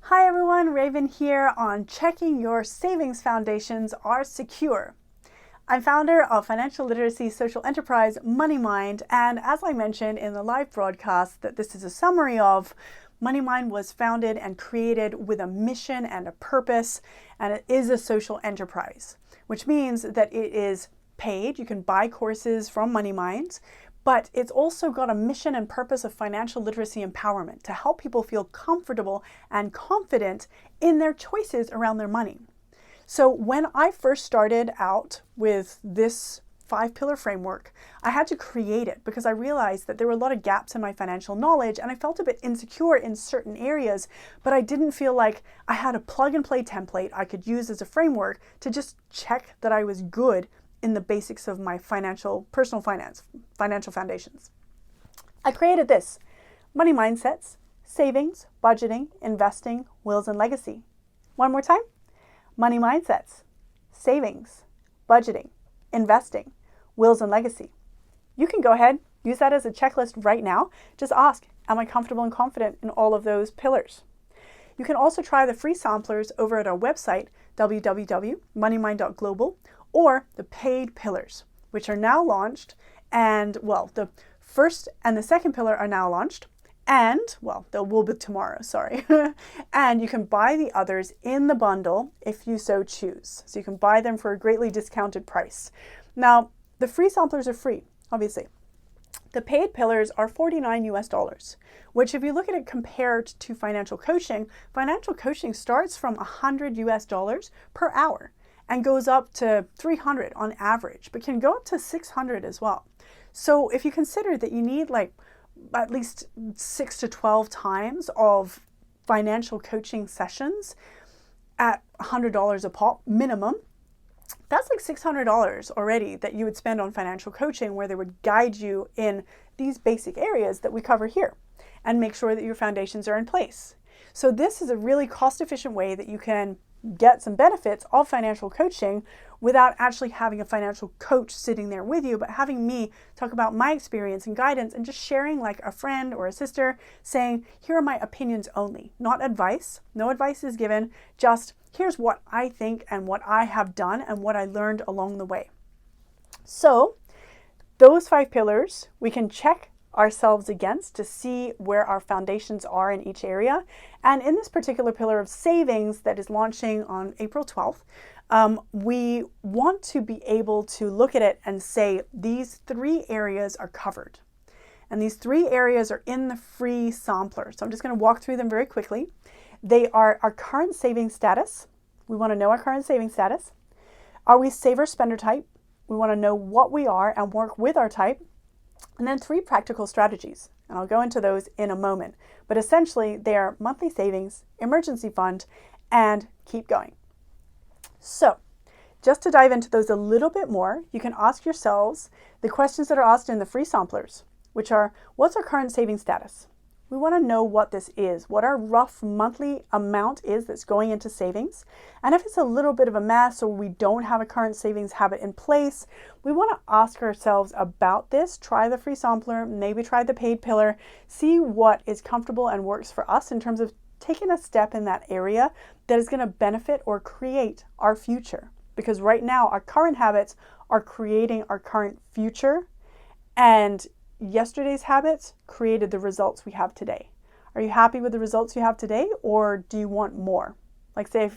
Hi everyone, Raven here on checking your savings foundations are secure. I'm founder of financial literacy social enterprise MoneyMind, and as I mentioned in the live broadcast that this is a summary of, MoneyMind was founded and created with a mission and a purpose, and it is a social enterprise, which means that it is paid. You can buy courses from MoneyMind, but it's also got a mission and purpose of financial literacy empowerment to help people feel comfortable and confident in their choices around their money. So when I first started out with this 5-pillar framework, I had to create it because I realized that there were a lot of gaps in my financial knowledge and I felt a bit insecure in certain areas, but I didn't feel like I had a plug and play template I could use as a framework to just check that I was good in the basics of my financial foundations. I created this: money mindsets, savings, budgeting, investing, wills, and legacy. One more time: money mindsets, savings, budgeting, investing, wills, and legacy. You can go ahead, use that as a checklist right now. Just ask, am I comfortable and confident in all of those pillars? You can also try the free samplers over at our website, www.moneymind.global, or the paid pillars, which are now launched. And well, the first and the second pillar are now launched. And well, they will be tomorrow, sorry. And you can buy the others in the bundle if you so choose. So you can buy them for a greatly discounted price. Now, the free samplers are free, obviously. The paid pillars are $49, which if you look at it compared to financial coaching starts from $100 per hour and goes up to $300 on average, but can go up to $600 as well. So if you consider that you need like at least 6 to 12 times of financial coaching sessions at $100 a pop minimum, that's like $600 already that you would spend on financial coaching, where they would guide you in these basic areas that we cover here and make sure that your foundations are in place. So this is a really cost-efficient way that you can get some benefits of financial coaching without actually having a financial coach sitting there with you, but having me talk about my experience and guidance and just sharing like a friend or a sister, saying, here are my opinions only, not advice. No advice is given, just here's what I think and what I have done and what I learned along the way. So those 5 pillars we can check ourselves against to see where our foundations are in each area. And in this particular pillar of savings that is launching on April 12th, we want to be able to look at it and say these 3 areas are covered. And these 3 areas are in the free sampler. So I'm just going to walk through them very quickly. They are our current savings status. We want to know our current savings status. Are we saver spender type? We want to know what we are and work with our type. And then 3 practical strategies, and I'll go into those in a moment. But essentially, they are monthly savings, emergency fund, and keep going. So just to dive into those a little bit more, you can ask yourselves the questions that are asked in the free samplers, which are, what's our current savings status? We want to know what this is, what our rough monthly amount is that's going into savings. And if it's a little bit of a mess or we don't have a current savings habit in place, we want to ask ourselves about this. Try the free sampler, maybe try the paid pillar, see what is comfortable and works for us in terms of taking a step in that area that is going to benefit or create our future. Because right now, our current habits are creating our current future, and yesterday's habits created the results we have today. Are you happy with the results you have today, or do you want more? Like say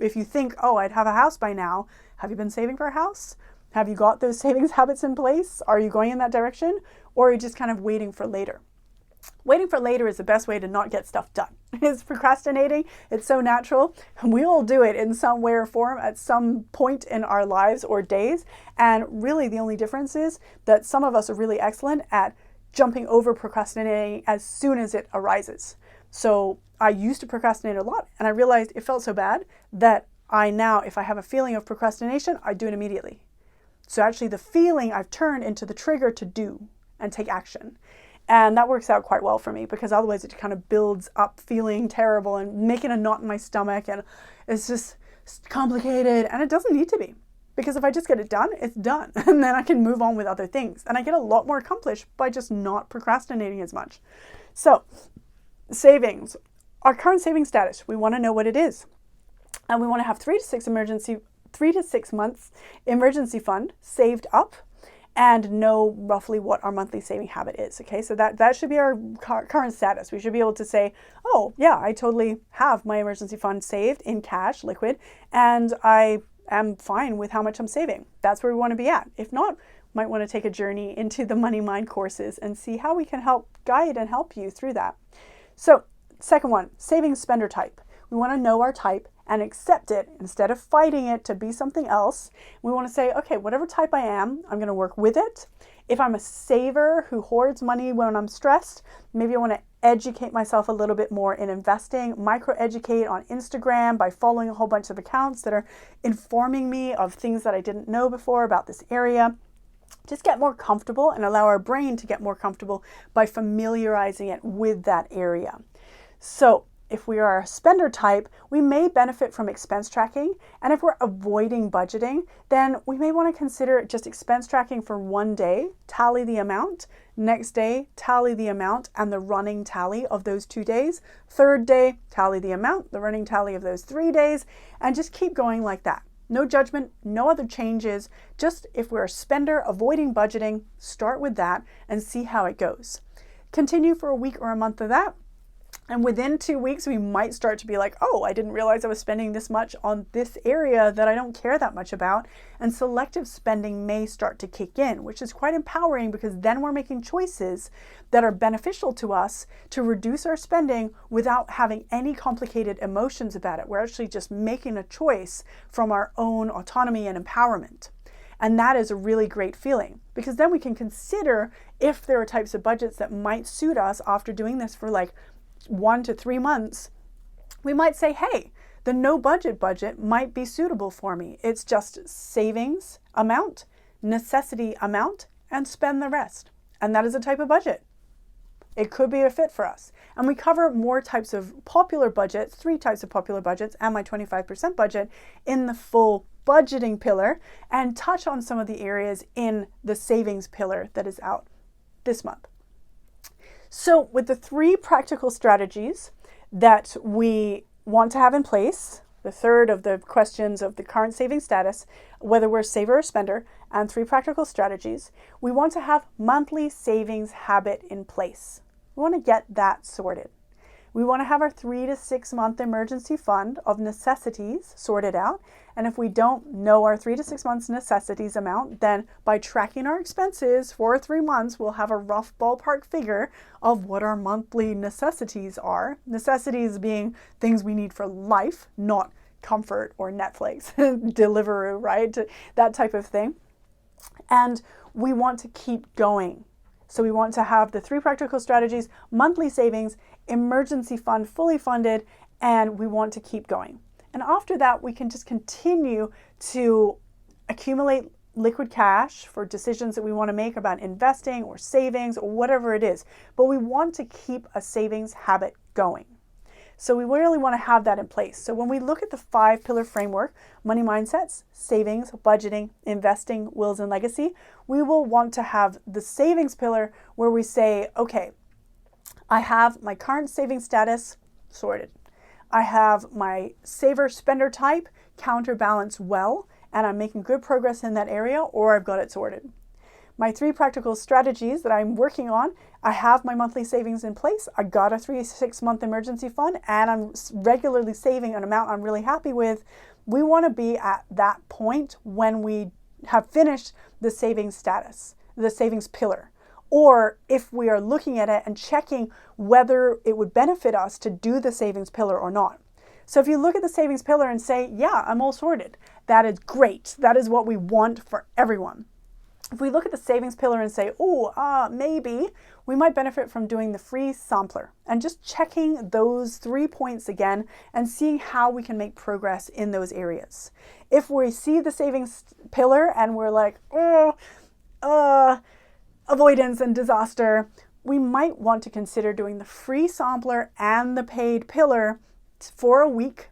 if you think, oh, I'd have a house by now, have you been saving for a house? Have you got those savings habits in place? Are you going in that direction, or are you just kind of waiting for later? Waiting for later is the best way to not get stuff done. It's procrastinating. It's so natural. We all do it in some way or form at some point in our lives or days. And really the only difference is that some of us are really excellent at jumping over procrastinating as soon as it arises. So I used to procrastinate a lot, and I realized it felt so bad that I now, if I have a feeling of procrastination, I do it immediately. So actually the feeling I've turned into the trigger to do and take action. And that works out quite well for me, because otherwise it kind of builds up feeling terrible and making a knot in my stomach, and it's just complicated, and it doesn't need to be. Because if I just get it done, it's done. And then I can move on with other things. And I get a lot more accomplished by just not procrastinating as much. So savings. our current saving status, we want to know what it is. And we want to have 3 to 6 months emergency fund saved up and know roughly what our monthly saving habit is. Okay, so that should be our current status. We should be able to say, oh yeah, I totally have my emergency fund saved in cash, liquid, and I am fine with how much I'm saving. That's where we want to be at. If not, might want to take a journey into the Money Mind courses and see how we can help guide and help you through that. So second one, savings spender type. We want to know our type and accept it instead of fighting it to be something else. We want to say, okay, whatever type I am, I'm going to work with it. If I'm a saver who hoards money when I'm stressed, maybe I want to educate myself a little bit more in investing, micro-educate on Instagram by following a whole bunch of accounts that are informing me of things that I didn't know before about this area. Just get more comfortable and allow our brain to get more comfortable by familiarizing it with that area. So if we are a spender type, we may benefit from expense tracking. And if we're avoiding budgeting, then we may want to consider just expense tracking for one day, tally the amount, next day, tally the amount and the running tally of those 2 days, third day, tally the amount, the running tally of those 3 days, and just keep going like that. No judgment, no other changes. Just if we're a spender avoiding budgeting, start with that and see how it goes. Continue for a week or a month of that. And within 2 weeks, we might start to be like, oh, I didn't realize I was spending this much on this area that I don't care that much about. And selective spending may start to kick in, which is quite empowering because then we're making choices that are beneficial to us to reduce our spending without having any complicated emotions about it. We're actually just making a choice from our own autonomy and empowerment. And that is a really great feeling because then we can consider if there are types of budgets that might suit us after doing this for like 1 to 3 months. We might say, hey, the no budget might be suitable for me. It's just savings amount, necessity amount, and spend the rest. And that is a type of budget. It could be a fit for us. And we cover more types of popular budgets, 3 types of popular budgets, and my 25% budget in the full budgeting pillar, and touch on some of the areas in the savings pillar that is out this month. So with the 3 practical strategies that we want to have in place, the third of the questions of the current saving status, whether we're a saver or spender, and 3 practical strategies, we want to have monthly savings habit in place. We want to get that sorted. We want to have our 3 to 6 month emergency fund of necessities sorted out. And if we don't know our 3 to 6 months necessities amount, then by tracking our expenses for 3 months, we'll have a rough ballpark figure of what our monthly necessities are. Necessities being things we need for life, not comfort or Netflix, Deliveroo, right? That type of thing. And we want to keep going. So we want to have the 3 practical strategies, monthly savings, emergency fund fully funded, and we want to keep going. And after that, we can just continue to accumulate liquid cash for decisions that we want to make about investing or savings or whatever it is. But we want to keep a savings habit going. So we really want to have that in place. So when we look at the 5-pillar framework, money mindsets, savings, budgeting, investing, wills, and legacy, we will want to have the savings pillar where we say, okay, I have my current savings status sorted. I have my saver spender type counterbalanced well, and I'm making good progress in that area, or I've got it sorted. My 3 practical strategies that I'm working on, I have my monthly savings in place. I got a 3 to 6 month emergency fund, and I'm regularly saving an amount I'm really happy with. We want to be at that point when we have finished the savings status, the savings pillar. Or if we are looking at it and checking whether it would benefit us to do the savings pillar or not. So if you look at the savings pillar and say, yeah, I'm all sorted, that is great. That is what we want for everyone. If we look at the savings pillar and say, maybe we might benefit from doing the free sampler and just checking those 3 points again and seeing how we can make progress in those areas. If we see the savings pillar and we're like, avoidance and disaster, we might want to consider doing the free sampler and the paid pillar for a week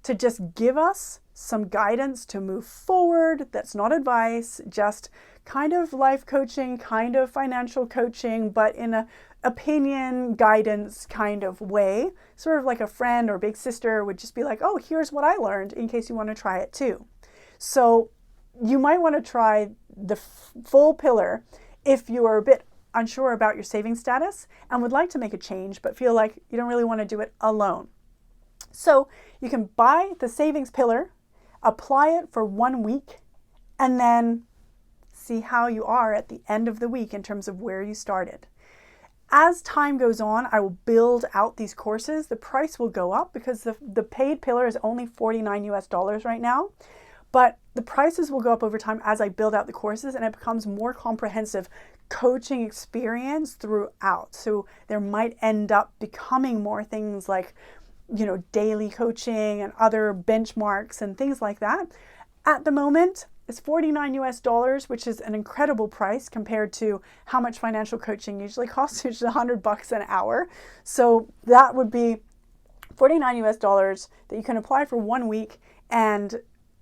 to just give us some guidance to move forward. That's not advice, just kind of life coaching, kind of financial coaching, but in opinion, guidance kind of way, sort of like a friend or big sister would just be like, oh, here's what I learned in case you want to try it too. So you might want to try the full pillar if you are a bit unsure about your savings status and would like to make a change, but feel like you don't really want to do it alone. So you can buy the savings pillar, apply it for 1 week, and then see how you are at the end of the week in terms of where you started. As time goes on, I will build out these courses. The price will go up because the paid pillar is only $49 US right now, but the prices will go up over time as I build out the courses and it becomes more comprehensive coaching experience throughout. So there might end up becoming more things like, you know, daily coaching and other benchmarks and things like that. At the moment, it's $49 US, which is an incredible price compared to how much financial coaching usually costs, which is $100 an hour. So that would be $49 US that you can apply for 1 week, and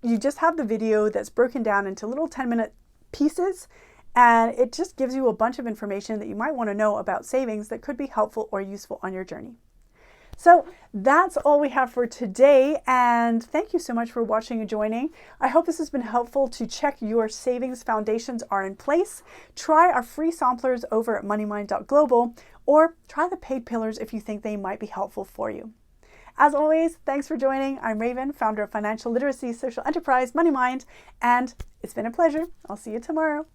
you just have the video that's broken down into little 10-minute pieces, and it just gives you a bunch of information that you might want to know about savings that could be helpful or useful on your journey. So that's all we have for today, and thank you so much for watching and joining. I hope this has been helpful to check your savings foundations are in place. Try our free samplers over at moneymind.global, or try the paid pillars if you think they might be helpful for you. As always, thanks for joining. I'm Raven, founder of financial literacy social enterprise MoneyMind, and it's been a pleasure. I'll see you tomorrow.